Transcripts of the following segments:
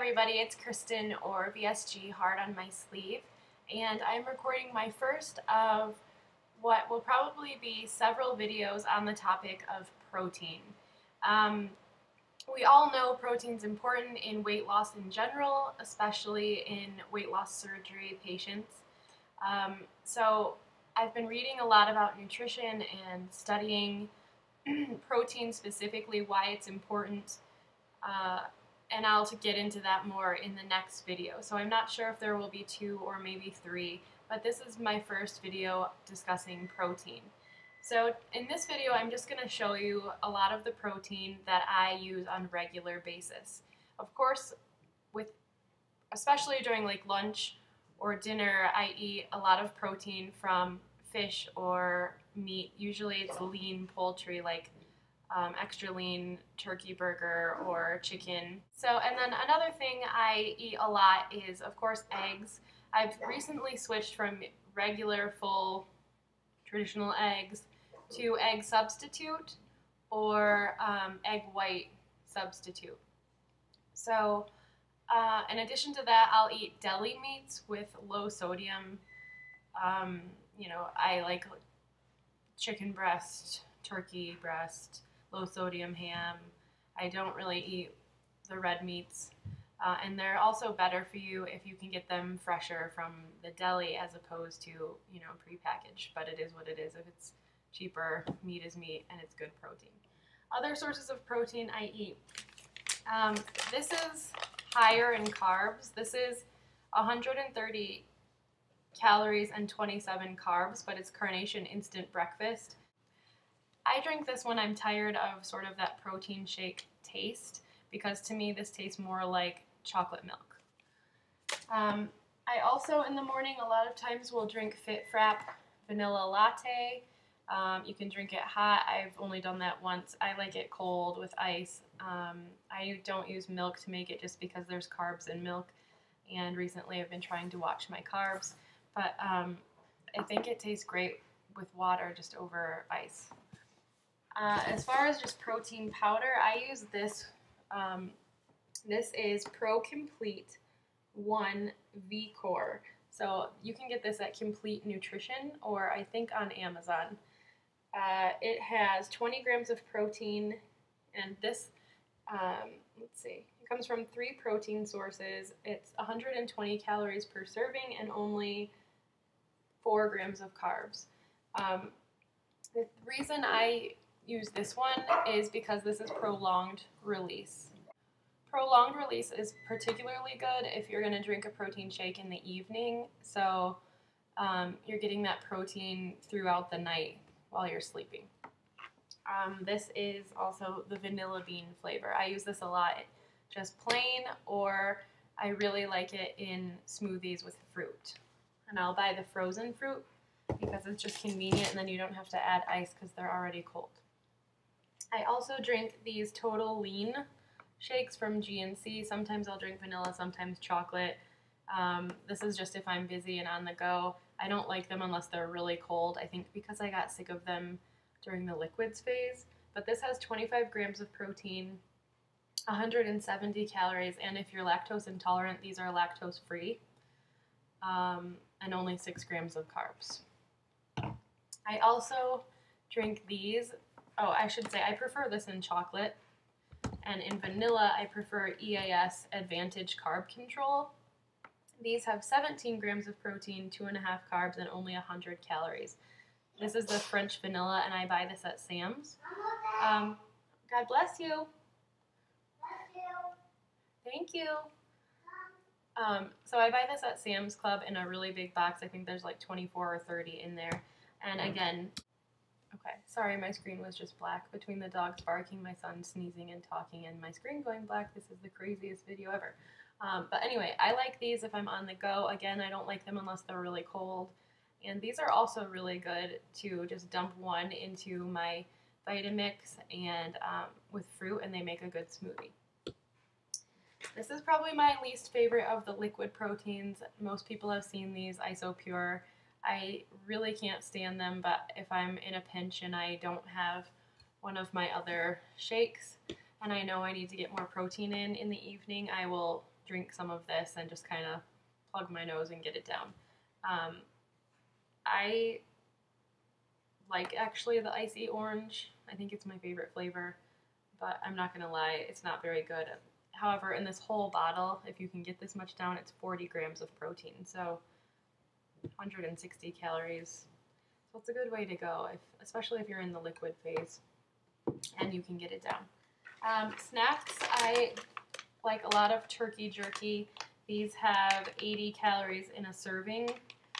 everybody, it's Kristen or VSG Hard on My Sleeve, and I'm recording my first of what will probably be several videos on the topic of protein. We all know protein's important in weight loss in general, especially in weight loss surgery patients. So I've been reading a lot about nutrition and studying protein specifically, why it's important, and I'll get into that more in the next video. So I'm not sure if there will be 2 or maybe 3, but this is my first video discussing protein. So in this video, I'm just going to show you a lot of the protein that I use on a regular basis. Of course, especially during like lunch or dinner, I eat a lot of protein from fish or meat. Usually it's lean poultry, like extra lean turkey burger or chicken. And then another thing I eat a lot is, of course, eggs. I've recently switched from regular full traditional eggs to egg substitute or egg white substitute. So in addition to that, I'll eat deli meats with low sodium. I like chicken breast, turkey breast, low sodium ham. I don't really eat the red meats. And they're also better for you if you can get them fresher from the deli as opposed to, prepackaged. But it is what it is. If it's cheaper, meat is meat and it's good protein. Other sources of protein I eat. This is higher in carbs. This is 130 calories and 27 carbs, but it's Carnation Instant Breakfast. I drink this when I'm tired of sort of that protein shake taste, because to me this tastes more like chocolate milk. I also in the morning a lot of times will drink Fit Frap vanilla latte. You can drink it hot. I've only done that once. I like it cold with ice. I don't use milk to make it just because there's carbs in milk, and recently I've been trying to watch my carbs, but I think it tastes great with water just over ice. As far as just protein powder, I use this. This is Pro Complete 1 V Core. So you can get this at Complete Nutrition or I think on Amazon. It has 20 grams of protein, and this, let's see, it comes from 3 protein sources. It's 120 calories per serving and only 4 grams of carbs. The reason I use this one is because this is prolonged release. Prolonged release is particularly good if you're going to drink a protein shake in the evening, so you're getting that protein throughout the night while you're sleeping. This is also the vanilla bean flavor. I use this a lot just plain, or I really like it in smoothies with fruit. And I'll buy the frozen fruit because it's just convenient and then you don't have to add ice because they're already cold. I also drink these Total Lean shakes from GNC. Sometimes I'll drink vanilla, sometimes chocolate. This is just if I'm busy and on the go. I don't like them unless they're really cold, I think because I got sick of them during the liquids phase. But this has 25 grams of protein, 170 calories, and if you're lactose intolerant, these are lactose free, and only 6 grams of carbs. I also drink these. Oh, I should say I prefer this in chocolate, and in vanilla I prefer EAS Advantage Carb Control. These have 17 grams of protein, 2.5 carbs, and only 100 calories. This is the French vanilla, and I buy this at Sam's. God bless you. Bless you. Thank you. So I buy this at Sam's Club in a really big box. I think there's like 24 or 30 in there. And again, okay, sorry, my screen was just black. Between the dogs barking, my son sneezing and talking, and my screen going black, this is the craziest video ever. But anyway, I like these if I'm on the go. Again, I don't like them unless they're really cold. And these are also really good to just dump one into my Vitamix and with fruit, and they make a good smoothie. This is probably my least favorite of the liquid proteins. Most people have seen these, Isopure. I really can't stand them, but if I'm in a pinch and I don't have one of my other shakes, and I know I need to get more protein in the evening, I will drink some of this and just kind of plug my nose and get it down. I like actually the icy orange. I think it's my favorite flavor, but I'm not gonna lie, it's not very good. However, in this whole bottle, if you can get this much down, it's 40 grams of protein, so 160 calories. So it's a good way to go, especially if you're in the liquid phase and you can get it down. Snacks, I like a lot of turkey jerky. These have 80 calories in a serving,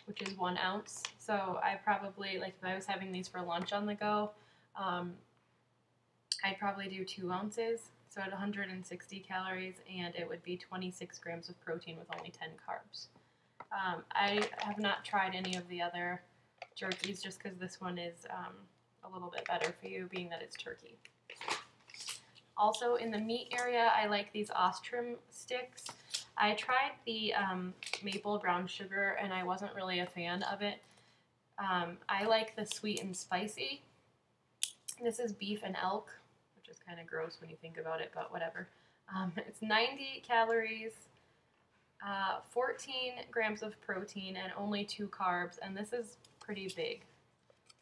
which is 1 ounce. So I probably, like if I was having these for lunch on the go, I'd probably do 2 ounces. So at 160 calories, and it would be 26 grams of protein with only 10 carbs. I have not tried any of the other jerkies just because this one is a little bit better for you, being that it's turkey. Also in the meat area, I like these Ostrom sticks. I tried the maple brown sugar and I wasn't really a fan of it. I like the sweet and spicy. This is beef and elk, which is kind of gross when you think about it, but whatever. It's 90 calories, 14 grams of protein, and only 2 carbs, and this is pretty big.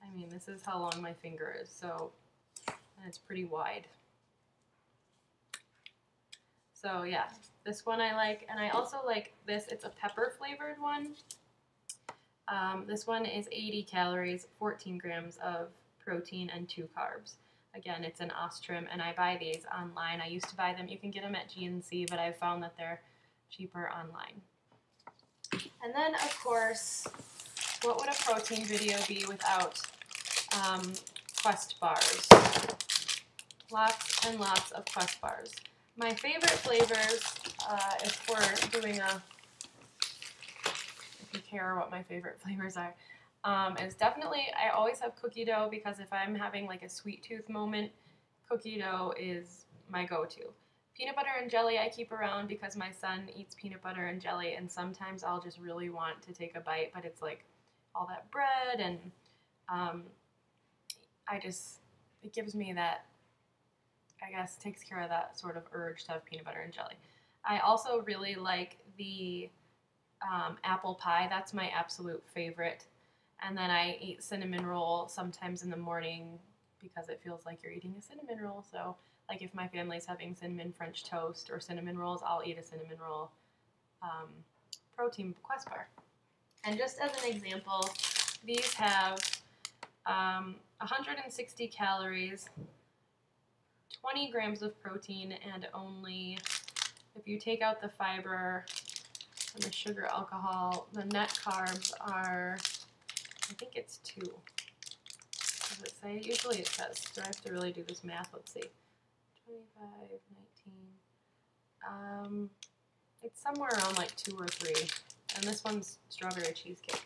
I mean, this is how long my finger is, so, and it's pretty wide. So yeah, this one I like, and I also like this. It's a pepper flavored one. This one is 80 calories, 14 grams of protein, and 2 carbs. Again, it's an Ostrom, and I buy these online. I used to buy them. You can get them at GNC, but I've found that they're cheaper online. And then, of course, what would a protein video be without Quest bars? Lots and lots of Quest bars. My favorite flavors, if we're doing if you care what my favorite flavors are, is definitely, I always have cookie dough, because if I'm having like a sweet tooth moment, cookie dough is my go-to. Peanut butter and jelly I keep around because my son eats peanut butter and jelly, and sometimes I'll just really want to take a bite, but it's like all that bread, and it gives me that, I guess, takes care of that sort of urge to have peanut butter and jelly. I also really like the apple pie. That's my absolute favorite. And then I eat cinnamon roll sometimes in the morning because it feels like you're eating a cinnamon roll. So like if my family's having cinnamon French toast or cinnamon rolls, I'll eat a cinnamon roll protein Quest bar. And just as an example, these have 160 calories, 20 grams of protein, and only, if you take out the fiber and the sugar, alcohol, the net carbs are, I think it's 2. Does it say? Usually it says. Do I have to really do this math? Let's see. 25, 19. It's somewhere around like 2 or 3. And this one's strawberry cheesecake.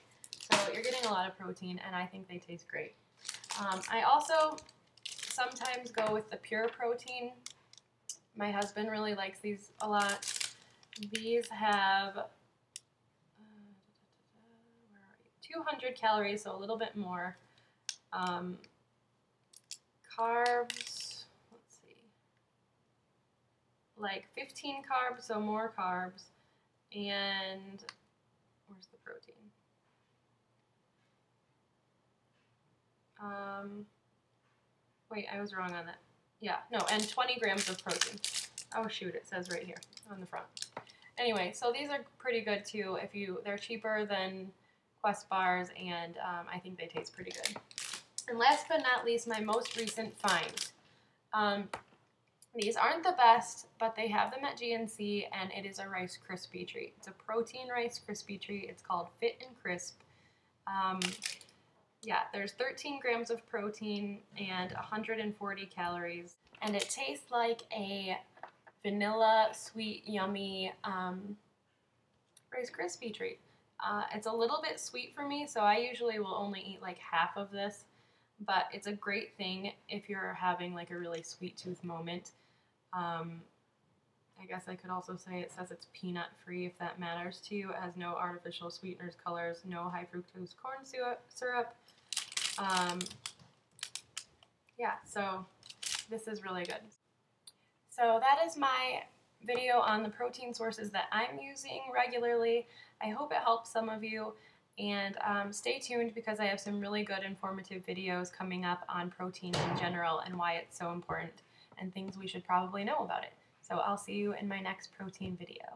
So you're getting a lot of protein, and I think they taste great. I also sometimes go with the pure protein. My husband really likes these a lot. These have 200 calories, so a little bit more. Carbs, let's see, like 15 carbs, so more carbs. And where's the protein? Wait, I was wrong on that. Yeah, no, and 20 grams of protein. Oh shoot, it says right here on the front. Anyway, so these are pretty good too. They're cheaper than Quest bars, and I think they taste pretty good. And last but not least, my most recent find. These aren't the best, but they have them at GNC, and it is a Rice Krispie treat. It's a protein Rice Krispie treat. It's called Fit and Crisp. Yeah, there's 13 grams of protein and 140 calories, and it tastes like a vanilla, sweet, yummy Rice Krispie treat. It's a little bit sweet for me, so I usually will only eat like half of this, but it's a great thing if you're having like a really sweet tooth moment. I guess I could also say it says it's peanut free if that matters to you. It has no artificial sweeteners, colors, no high fructose corn syrup. Yeah, so this is really good. So that is my video on the protein sources that I'm using regularly. I hope it helps some of you, and stay tuned because I have some really good informative videos coming up on protein in general and why it's so important and things we should probably know about it. So I'll see you in my next protein video.